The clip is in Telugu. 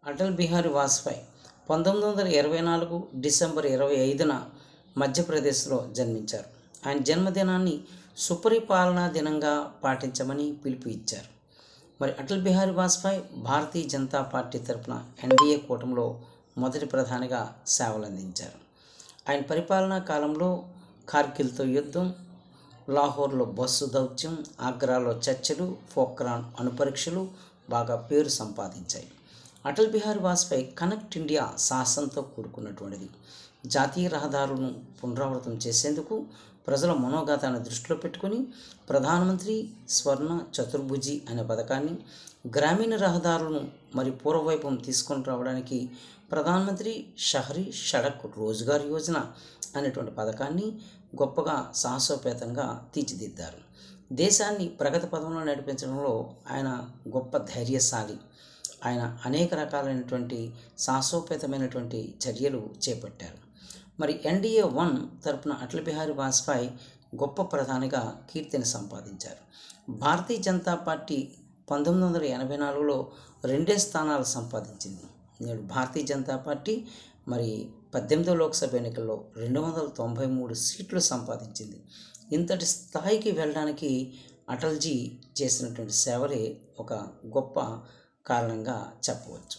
అటల్ బిహారీ వాజ్పేయి 1924 డిసెంబర్ 25న మధ్యప్రదేశ్లో జన్మించారు. ఆయన జన్మదినాన్ని సుపరిపాలనా దినంగా పాటించమని పిలుపు ఇచ్చారు. మరి అటల్ బిహారీ వాజ్పేయి భారతీయ జనతా పార్టీ తరఫున ఎన్డీఏ కూటమిలో మొదటి ప్రధానిగా సేవలందించారు. ఆయన పరిపాలనా కాలంలో కార్గిల్తో యుద్ధం, లాహోర్లో బస్సు దౌత్యం, ఆగ్రాలో చర్చలు, పోఖ్రాన్ అణుపరీక్షలు బాగా పేరు సంపాదించాయి. అటల్ బిహారీ వాజ్పేయి కనెక్ట్ ఇండియా సాహసంతో కూడుకున్నటువంటిది. జాతీయ రహదారులను పునరావృతం చేసేందుకు ప్రజల మనోగతాన్ని దృష్టిలో పెట్టుకుని ప్రధానమంత్రి స్వర్ణ చతుర్భుజి అనే పథకాన్ని, గ్రామీణ రహదారులను మరి పూర్వవైభవం తీసుకొని రావడానికి ప్రధానమంత్రి షహరీ సడక్ రోజ్గార్ యోజన అనేటువంటి పథకాన్ని గొప్పగా సాహసోపేతంగా తీర్చిదిద్దారు. దేశాన్ని ప్రగతి పథంలో నడిపించడంలో ఆయన గొప్ప ధైర్యశాలి. ఆయన అనేక రకాలైనటువంటి సాహసోపేతమైనటువంటి చర్యలు చేపట్టారు. మరి ఎన్డీఏ 1 తరపున అటల్ బిహారీ వాజ్పేయి గొప్ప ప్రధానిగా కీర్తిని సంపాదించారు. భారతీయ జనతా పార్టీ 1984లో 2 స్థానాలు సంపాదించింది. నేడు భారతీయ జనతా పార్టీ మరి 18వ లోక్సభ ఎన్నికల్లో 293 సీట్లు సంపాదించింది. ఇంతటి స్థాయికి వెళ్ళడానికి అటల్జీ చేసినటువంటి సేవలే ఒక గొప్ప కారణంగా చెప్పవచ్చు.